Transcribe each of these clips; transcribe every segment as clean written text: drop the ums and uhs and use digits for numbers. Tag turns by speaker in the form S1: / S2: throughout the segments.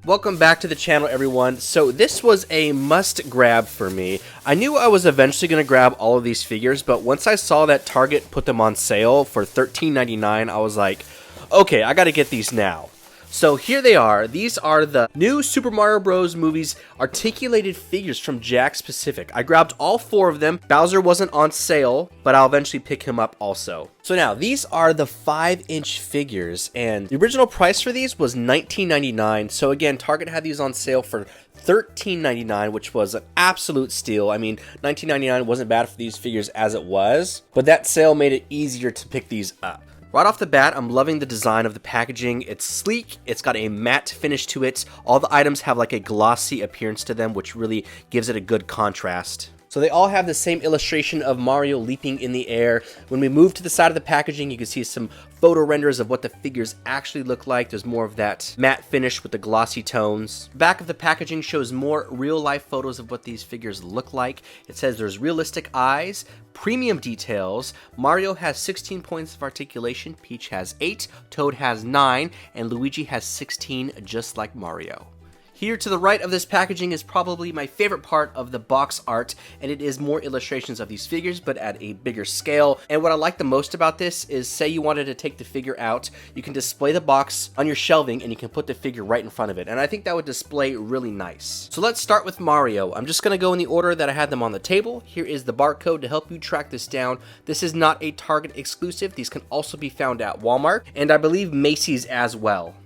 S1: Welcome back to the channel, everyone. So this was a must grab for me. I knew I was eventually going to grab all of these figures, but once I saw that Target put them on sale for $13.99, I was like, okay, I got to get these now. So here they are. These are the new Super Mario Bros. Movies articulated figures from Jakks Pacific. I grabbed all 4 of them. Bowser wasn't on sale, but I'll eventually pick him up also. So now, these are the 5-inch figures, and the original price for these was $19.99. So again, Target had these on sale for $13.99, which was an absolute steal. I mean, $19.99 wasn't bad for these figures as it was, but that sale made it easier to pick these up. Right off the bat, I'm loving the design of the packaging. It's sleek, it's got a matte finish to it. All the items have like a glossy appearance to them, which really gives it a good contrast. So they all have the same illustration of Mario leaping in the air. When we move to the side of the packaging, you can see some photo renders of what the figures actually look like. There's more of that matte finish with the glossy tones. Back of the packaging shows more real-life photos of what these figures look like. It says there's realistic eyes, premium details. Mario has 16 points of articulation, Peach has 8, Toad has 9, and Luigi has 16, just like Mario. Here to the right of this packaging is probably my favorite part of the box art, and it is more illustrations of these figures, but at a bigger scale. And what I like the most about this is, say you wanted to take the figure out, you can display the box on your shelving and you can put the figure right in front of it. And I think that would display really nice. So let's start with Mario. I'm just going to go in the order that I had them on the table. Here is the barcode to help you track this down. This is not a Target exclusive. These can also be found at Walmart, and I believe Macy's as well.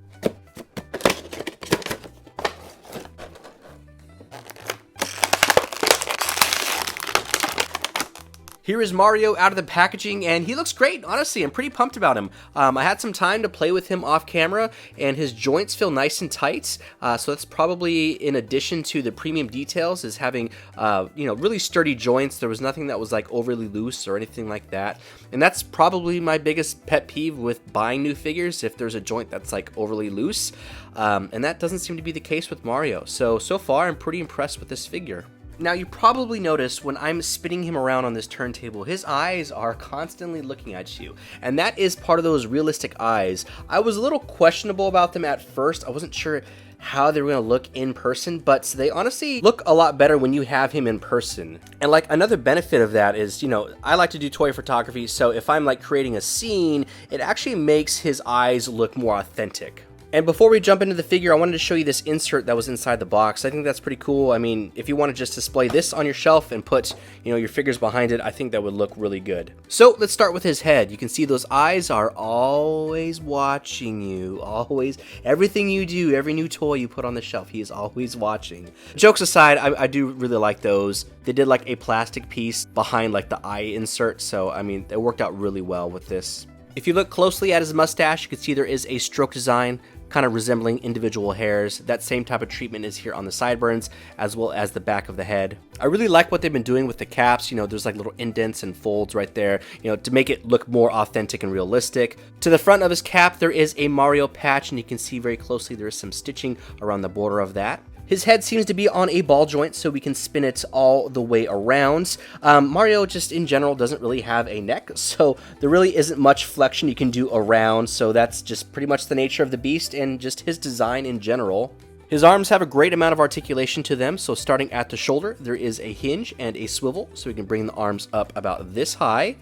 S1: Here is Mario out of the packaging, and he looks great. Honestly, I'm pretty pumped about him. I had some time to play with him off camera, and his joints feel nice and tight. So that's probably in addition to the premium details, is having really sturdy joints. There was nothing that was like overly loose or anything like that. And that's probably my biggest pet peeve with buying new figures, if there's a joint that's like overly loose. And that doesn't seem to be the case with Mario. So far, I'm pretty impressed with this figure. Now, you probably noticed when I'm spinning him around on this turntable, his eyes are constantly looking at you, and that is part of those realistic eyes. I was a little questionable about them at first. I wasn't sure how they were going to look in person, but they honestly look a lot better when you have him in person. And like another benefit of that is, I like to do toy photography, so if I'm like creating a scene, it actually makes his eyes look more authentic. And before we jump into the figure, I wanted to show you this insert that was inside the box. I think that's pretty cool. I mean, if you want to just display this on your shelf and put, your figures behind it, I think that would look really good. So let's start with his head. You can see those eyes are always watching you. Always. Everything you do, every new toy you put on the shelf, he is always watching. Jokes aside, I do really like those. They did like a plastic piece behind like the eye insert. So, I mean, it worked out really well with this. If you look closely at his mustache, you can see there is a stroke design, kind of resembling individual hairs. That same type of treatment is here on the sideburns, as well as the back of the head. I really like what they've been doing with the caps. There's like little indents and folds right there, to make it look more authentic and realistic. To the front of his cap, there is a Mario patch, and you can see very closely there is some stitching around the border of that. His head seems to be on a ball joint, so we can spin it all the way around. Mario just in general doesn't really have a neck, so there really isn't much flexion you can do around, so that's just pretty much the nature of the beast and just his design in general. His arms have a great amount of articulation to them, so starting at the shoulder, there is a hinge and a swivel, so we can bring the arms up about this high,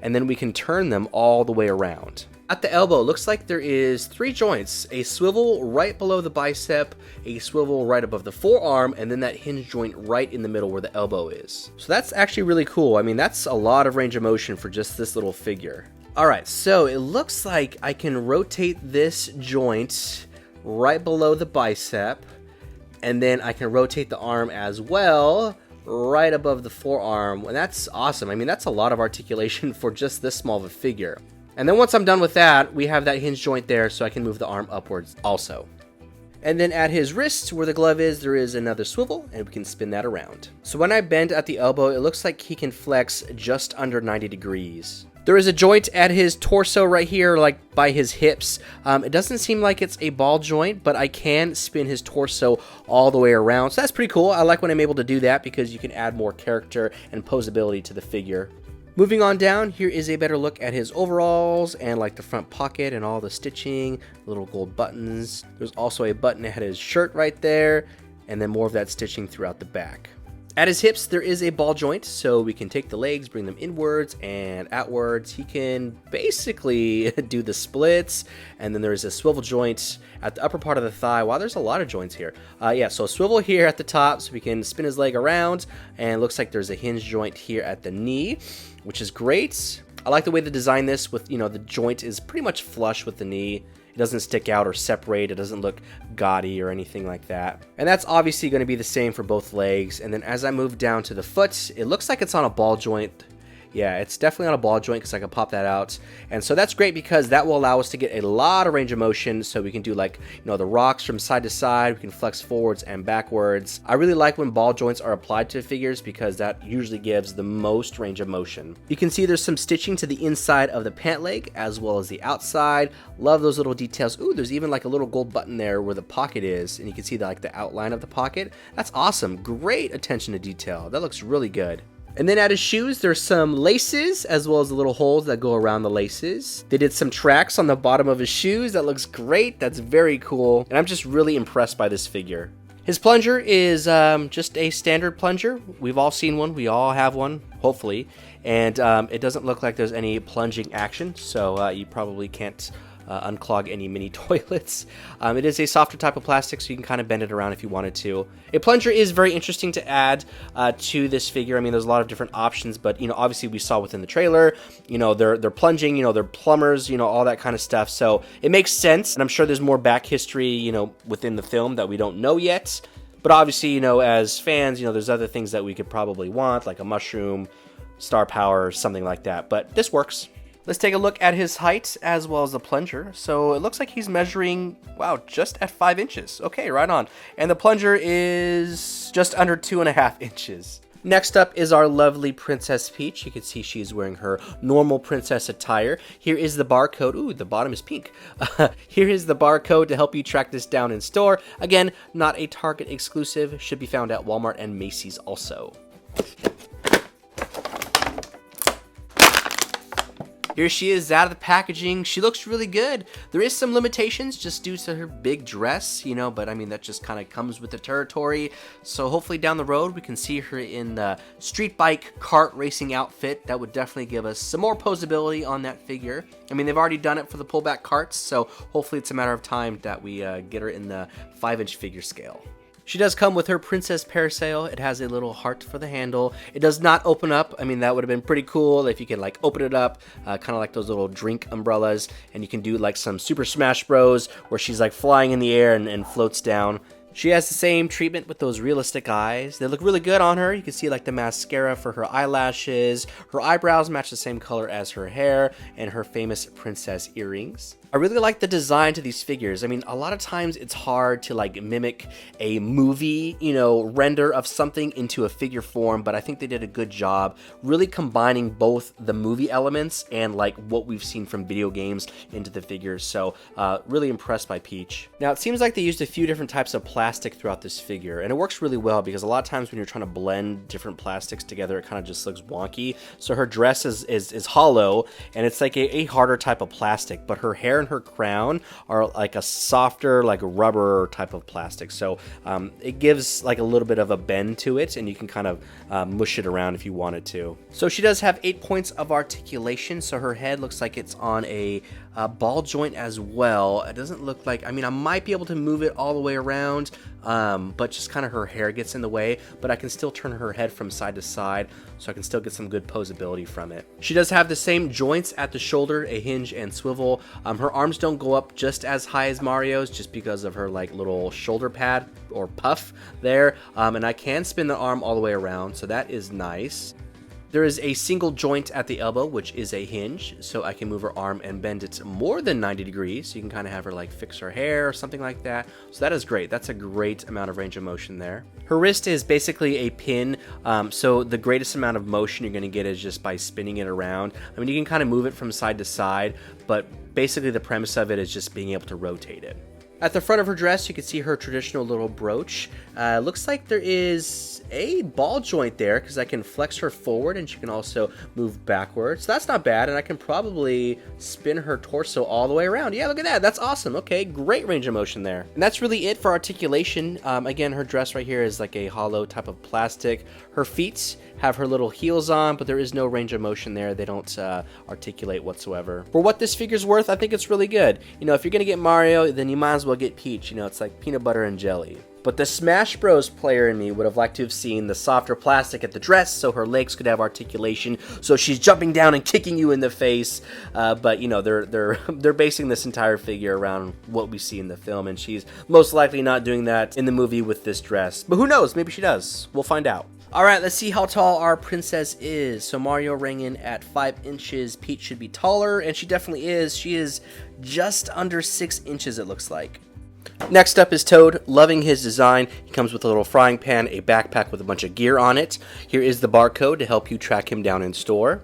S1: and then we can turn them all the way around. At the elbow, looks like there is 3 joints, a swivel right below the bicep, a swivel right above the forearm, and then that hinge joint right in the middle where the elbow is. So that's actually really cool. I mean, that's a lot of range of motion for just this little figure. Alright, so it looks like I can rotate this joint right below the bicep, and then I can rotate the arm as well, right above the forearm, and that's awesome. I mean, that's a lot of articulation for just this small of a figure. And then once I'm done with that, we have that hinge joint there, so I can move the arm upwards also. And then at his wrist, where the glove is, there is another swivel, and we can spin that around. So when I bend at the elbow, it looks like he can flex just under 90 degrees. There is a joint at his torso right here, like by his hips. It doesn't seem like it's a ball joint, but I can spin his torso all the way around. So that's pretty cool. I like when I'm able to do that because you can add more character and posability to the figure. Moving on down, here is a better look at his overalls and like the front pocket and all the stitching, little gold buttons. There's also a button that had his shirt right there, and then more of that stitching throughout the back. At his hips, there is a ball joint, so we can take the legs, bring them inwards and outwards. He can basically do the splits, and then there's a swivel joint at the upper part of the thigh. Wow, there's a lot of joints here. Yeah, so swivel here at the top, so we can spin his leg around, and it looks like there's a hinge joint here at the knee, which is great. I like the way they designed this with, the joint is pretty much flush with the knee. It doesn't stick out or separate. It doesn't look gaudy or anything like that. And that's obviously going to be the same for both legs. And then as I move down to the foot, it looks like it's on a ball joint. Yeah, it's definitely on a ball joint because I can pop that out. And so that's great because that will allow us to get a lot of range of motion. So we can do like, the rocks from side to side. We can flex forwards and backwards. I really like when ball joints are applied to figures because that usually gives the most range of motion. You can see there's some stitching to the inside of the pant leg as well as the outside. Love those little details. Ooh, there's even like a little gold button there where the pocket is. And you can see the outline of the pocket. That's awesome. Great attention to detail. That looks really good. And then at his shoes, there's some laces as well as the little holes that go around the laces. They did some tracks on the bottom of his shoes. That looks great. That's very cool. And I'm just really impressed by this figure. His plunger is just a standard plunger. We've all seen one. We all have one, hopefully. And it doesn't look like there's any plunging action. So you probably can't unclog any mini toilets. It is a softer type of plastic, so you can kind of bend it around if you wanted to. A plunger is very interesting to add to this figure. I mean, there's a lot of different options, but obviously we saw within the trailer, they're plunging, they're plumbers, all that kind of stuff. So it makes sense, and I'm sure there's more back history, within the film that we don't know yet. But obviously, as fans, there's other things that we could probably want, like a mushroom, star power, something like that. But this works. Let's take a look at his height as well as the plunger. So it looks like he's measuring, wow, just at 5 inches. Okay, right on. And the plunger is just under 2.5 inches. Next up is our lovely Princess Peach. You can see she's wearing her normal princess attire. Here is the barcode. Ooh, the bottom is pink. Here is the barcode to help you track this down in store. Again, not a Target exclusive. Should be found at Walmart and Macy's also. Here she is out of the packaging. She looks really good. There is some limitations just due to her big dress, but I mean, that just kind of comes with the territory. So hopefully down the road, we can see her in the street bike kart racing outfit. That would definitely give us some more posability on that figure. I mean, they've already done it for the pullback carts, so hopefully it's a matter of time that we get her in the 5-inch figure scale. She does come with her princess parasail. It has a little heart for the handle. It does not open up. I mean, that would have been pretty cool if you could open it up, kind of like those little drink umbrellas, and you can do like some Super Smash Bros. Where she's flying in the air and floats down. She has the same treatment with those realistic eyes. They look really good on her. You can see the mascara for her eyelashes. Her eyebrows match the same color as her hair, and her famous princess earrings. I really like the design to these figures. I mean, a lot of times it's hard to mimic a movie, render of something into a figure form, but I think they did a good job really combining both the movie elements and what we've seen from video games into the figures. So really impressed by Peach. Now, it seems like they used a few different types of plastic throughout this figure, and it works really well because a lot of times when you're trying to blend different plastics together, it kind of just looks wonky. So her dress is hollow, and it's a harder type of plastic, but her hair and her crown are a softer rubber type of plastic, so it gives a little bit of a bend to it, and you can kind of mush it around if you wanted to. So she does have 8 points of articulation, so her head looks like it's on a ball joint as well. It doesn't look like, I mean, I might be able to move it all the way around, but just kind of her hair gets in the way, but I can still turn her head from side to side, so I can still get some good posability from it. She does have the same joints at the shoulder, a hinge and swivel. Her arms don't go up just as high as Mario's just because of her little shoulder pad or puff there, and I can spin the arm all the way around, so that is nice. There is a single joint at the elbow, which is a hinge, so I can move her arm and bend it more than 90 degrees, so you can kind of have her fix her hair or something like that. So that is great. That's a great amount of range of motion there. Her wrist is basically a pin, so the greatest amount of motion you're going to get is just by spinning it around. I mean, you can kind of move it from side to side, but basically the premise of it is just being able to rotate it. At the front of her dress, you can see her traditional little brooch. Looks like there is a ball joint there because I can flex her forward and she can also move backwards. So that's not bad, and I can probably spin her torso all the way around. Yeah, look at that. That's awesome. Okay, great range of motion there. And that's really it for articulation. Again, her dress right here is like a hollow type of plastic. Her feet have her little heels on, but there is no range of motion there. They don't articulate whatsoever. For what this figure's worth, I think it's really good. You know, if you're gonna get Mario, then you might as well get Peach. You know, it's like peanut butter and jelly. But the Smash Bros. Player in me would have liked to have seen the softer plastic at the dress so her legs could have articulation, so she's jumping down and kicking you in the face. But you know, they're basing this entire figure around what we see in the film, and she's most likely not doing that in the movie with this dress. But who knows? Maybe she does. We'll find out. Alright, let's see how tall our princess is. So Mario rang in at 5 inches. Peach should be taller, and she definitely is. She is just under 6 inches, it looks like. Next up is Toad, loving his design. He comes with a little frying pan, a backpack with a bunch of gear on it. Here is the barcode to help you track him down in store.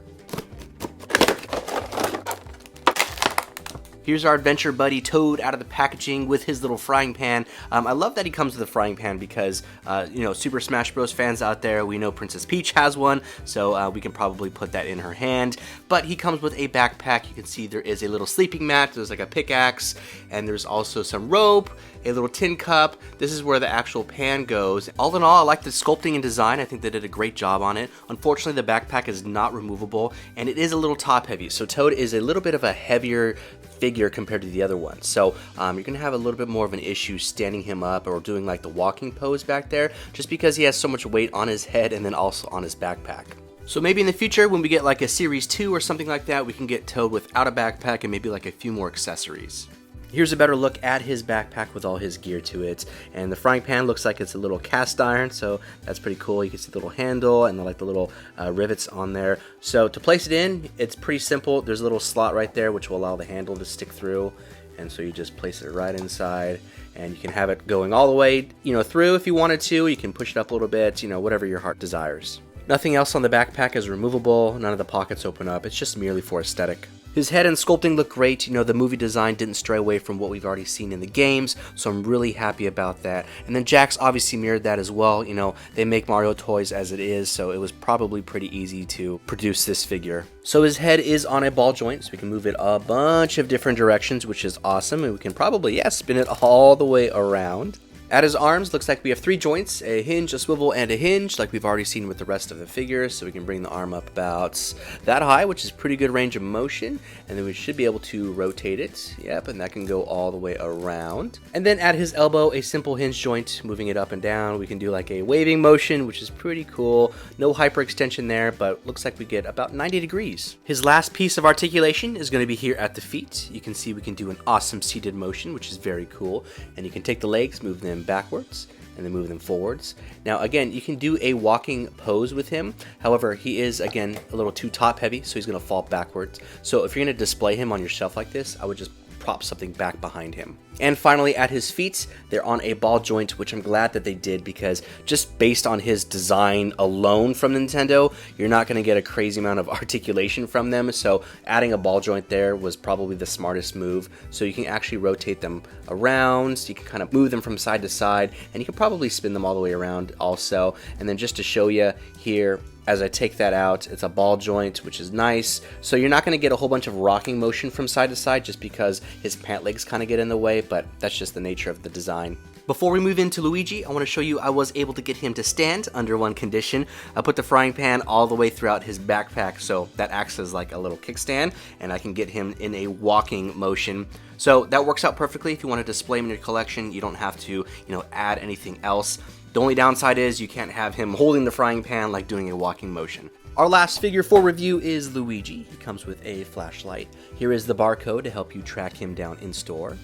S1: Here's our adventure buddy Toad out of the packaging with his little frying pan. I love that he comes with a frying pan because, you know, Super Smash Bros. Fans out there, we know Princess Peach has one, so we can probably put that in her hand. But he comes with a backpack. You can see there is a little sleeping mat, there's like a pickaxe, and there's also some rope, a little tin cup. This is where the actual pan goes. All in all, I like the sculpting and design. I think they did a great job on it. Unfortunately, the backpack is not removable, and it is a little top heavy. So Toad is a little bit of a heavier figure compared to the other ones. So you're gonna have a little bit more of an issue standing him up or doing like the walking pose back there, just because he has so much weight on his head and then also on his backpack. So maybe in the future, when we get like a Series 2 or something like that, we can get Toad without a backpack and maybe like a few more accessories. Here's a better look at his backpack with all his gear to it, and the frying pan looks like it's a little cast iron, so that's pretty cool. You can see the little handle and like the little rivets on there. So to place it in, it's pretty simple. There's a little slot right there which will allow the handle to stick through, and so you just place it right inside, and you can have it going all the way, you know, through if you wanted to. You can push it up a little bit, you know, whatever your heart desires. Nothing else on the backpack is removable. None of the pockets open up. It's just merely for aesthetic. His head and sculpting look great. You know, the movie design didn't stray away from what we've already seen in the games, so I'm really happy about that. And then Jax obviously mirrored that as well. You know, they make Mario toys as it is, so it was probably pretty easy to produce this figure. So his head is on a ball joint, so we can move it a bunch of different directions, which is awesome. And we can probably, yeah, spin it all the way around. At his arms, looks like we have 3 joints, a hinge, a swivel, and a hinge, like we've already seen with the rest of the figure. So we can bring the arm up about that high, which is pretty good range of motion, and then we should be able to rotate it. Yep, and that can go all the way around. And then at his elbow, a simple hinge joint, moving it up and down. We can do like a waving motion, which is pretty cool. No hyperextension there, but looks like we get about 90 degrees. His last piece of articulation is going to be here at the feet. You can see we can do an awesome seated motion, which is very cool. And you can take the legs, move them backwards, and then move them forwards. Now again, you can do a walking pose with him. However, he is again a little too top heavy, so he's going to fall backwards. So if you're going to display him on your shelf like this, I would just prop something back behind him. And finally, at his feet, they're on a ball joint, which I'm glad that they did, because just based on his design alone from Nintendo, you're not going to get a crazy amount of articulation from them. So adding a ball joint there was probably the smartest move. So you can actually rotate them around, so you can kind of move them from side to side, and you can probably spin them all the way around also. And then just to show you here, as I take that out, it's a ball joint, which is nice. So you're not going to get a whole bunch of rocking motion from side to side just because his pant legs kind of get in the way, but that's just the nature of the design. Before we move into Luigi, I want to show you I was able to get him to stand under one condition. I put the frying pan all the way throughout his backpack, so that acts as like a little kickstand, and I can get him in a walking motion. So that works out perfectly. If you want to display him in your collection, you don't have to, you know, add anything else. The only downside is you can't have him holding the frying pan like doing a walking motion. Our last figure for review is Luigi. He comes with a flashlight. Here is the barcode to help you track him down in store.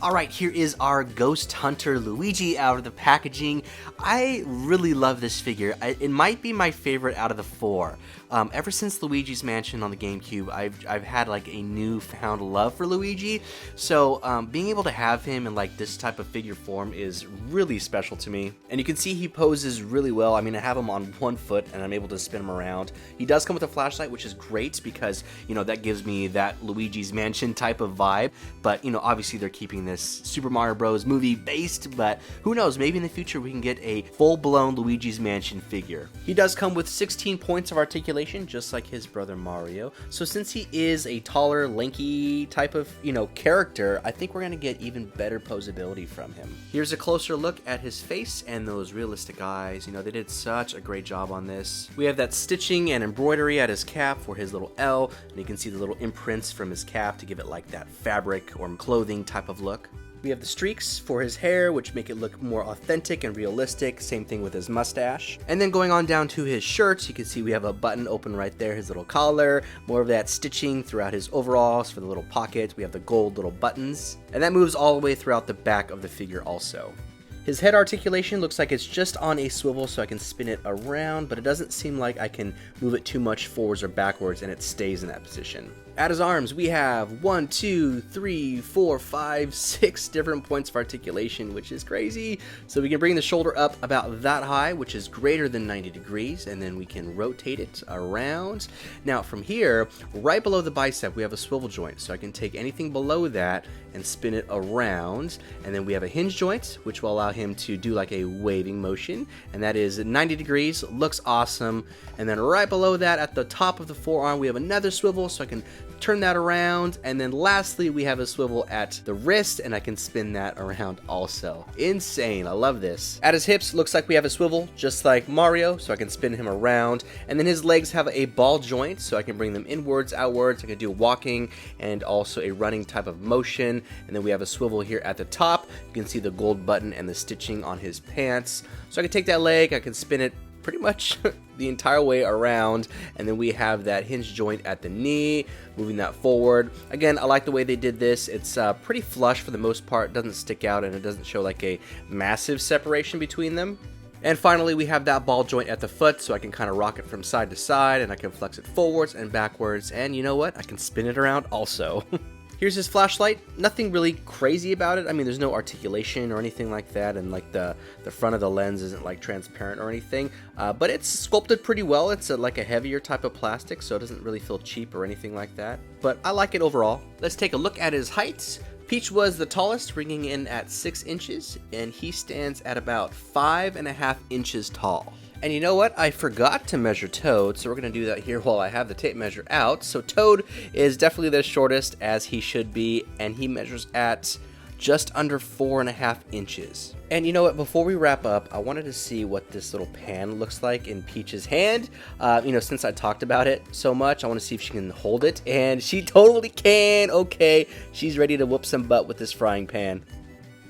S1: Alright, here is our Ghost Hunter Luigi out of the packaging. I really love this figure. It might be my favorite out of the 4. Ever since Luigi's Mansion on the GameCube, I've had like a newfound love for Luigi. So being able to have him in like this type of figure form is really special to me. And you can see he poses really well. I mean, I have him on one foot and I'm able to spin him around. He does come with a flashlight, which is great because, you know, that gives me that Luigi's Mansion type of vibe. But, you know, obviously they're keeping this Super Mario Bros. Movie based, but who knows, maybe in the future we can get a full-blown Luigi's Mansion figure. He does come with 16 points of articulation, just like his brother Mario. So since he is a taller, lanky type of, you know, character, I think we're gonna get even better posability from him. Here's a closer look at his face and those realistic eyes. You know, they did such a great job on this. We have that stitching and embroidery at his cap for his little L, and you can see the little imprints from his cap to give it like that fabric or clothing type of look. We have the streaks for his hair, which make it look more authentic and realistic. Same thing with his mustache. And then going on down to his shirt, you can see we have a button open right there, his little collar, more of that stitching throughout his overalls for the little pockets. We have the gold little buttons, and that moves all the way throughout the back of the figure also. His head articulation looks like it's just on a swivel, so I can spin it around, but it doesn't seem like I can move it too much forwards or backwards, and it stays in that position. At his arms, we have 1, 2, 3, 4, 5, 6 different points of articulation, which is crazy. So we can bring the shoulder up about that high, which is greater than 90 degrees, and then we can rotate it around. Now from here, right below the bicep, we have a swivel joint, so I can take anything below that and spin it around. And then we have a hinge joint, which will allow him to do like a waving motion, and that is 90 degrees, looks awesome. And then right below that, at the top of the forearm, we have another swivel, so I can turn that around. And then lastly, we have a swivel at the wrist, and I can spin that around also. Insane, I love this. At his hips, looks like we have a swivel, just like Mario, so I can spin him around. And then his legs have a ball joint, so I can bring them inwards, outwards. I can do walking and also a running type of motion. And then we have a swivel here at the top. You can see the gold button and the stitching on his pants. So I can take that leg, I can spin it pretty much the entire way around, and then we have that hinge joint at the knee, moving that forward. Again, I like the way they did this. It's pretty flush for the most part, doesn't stick out, and it doesn't show like a massive separation between them. And finally, we have that ball joint at the foot, so I can kind of rock it from side to side, and I can flex it forwards and backwards, and you know what? I can spin it around also. Here's his flashlight. Nothing really crazy about it. I mean, there's no articulation or anything like that, and like the front of the lens isn't like transparent or anything, but it's sculpted pretty well. It's like a heavier type of plastic, so it doesn't really feel cheap or anything like that, but I like it overall. Let's take a look at his height. Peach was the tallest, ringing in at 6 inches, and he stands at about 5.5 inches tall. And you know what? I forgot to measure Toad, so we're going to do that here while I have the tape measure out. So Toad is definitely the shortest, as he should be, and he measures at just under 4.5 inches. And you know what? Before we wrap up, I wanted to see what this little pan looks like in Peach's hand. You know, since I talked about it so much, I want to see if she can hold it, and she totally can. Okay, she's ready to whoop some butt with this frying pan.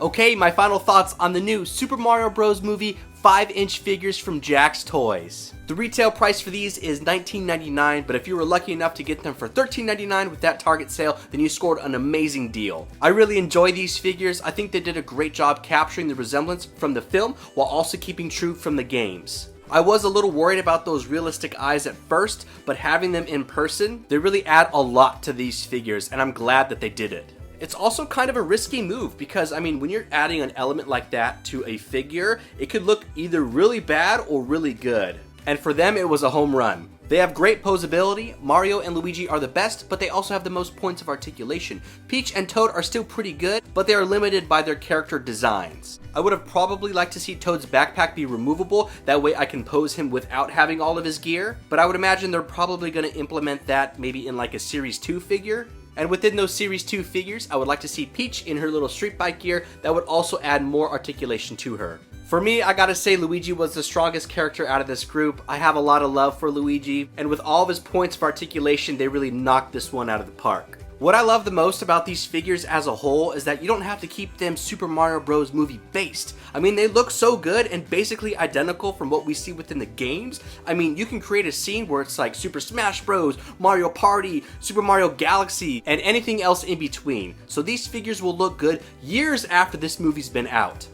S1: Okay, my final thoughts on the new Super Mario Bros. Movie 5-inch figures from Jack's Toys. The retail price for these is $19.99, but if you were lucky enough to get them for $13.99 with that Target sale, then you scored an amazing deal. I really enjoy these figures. I think they did a great job capturing the resemblance from the film while also keeping true from the games. I was a little worried about those realistic eyes at first, but having them in person, they really add a lot to these figures, and I'm glad that they did it. It's also kind of a risky move because, I mean, when you're adding an element like that to a figure, it could look either really bad or really good. And for them, it was a home run. They have great posability. Mario and Luigi are the best, but they also have the most points of articulation. Peach and Toad are still pretty good, but they are limited by their character designs. I would have probably liked to see Toad's backpack be removable, that way I can pose him without having all of his gear, but I would imagine they're probably going to implement that maybe in like a Series 2 figure. And within those Series 2 figures, I would like to see Peach in her little street bike gear. That would also add more articulation to her. For me, I gotta say Luigi was the strongest character out of this group. I have a lot of love for Luigi, and with all of his points of articulation, they really knocked this one out of the park. What I love the most about these figures as a whole is that you don't have to keep them Super Mario Bros. Movie based. I mean, they look so good and basically identical from what we see within the games. I mean, you can create a scene where it's like Super Smash Bros., Mario Party, Super Mario Galaxy, and anything else in between. So these figures will look good years after this movie's been out.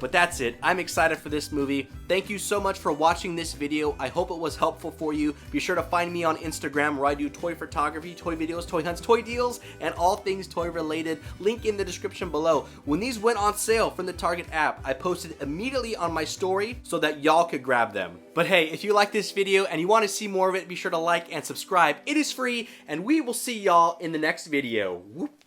S1: But that's it. I'm excited for this movie. Thank you so much for watching this video. I hope it was helpful for you. Be sure to find me on Instagram where I do toy photography, toy videos, toy hunts, toy deals, and all things toy related. Link in the description below. When these went on sale from the Target app, I posted immediately on my story so that y'all could grab them. But hey, if you like this video and you want to see more of it, be sure to like and subscribe. It is free, and we will see y'all in the next video. Whoop.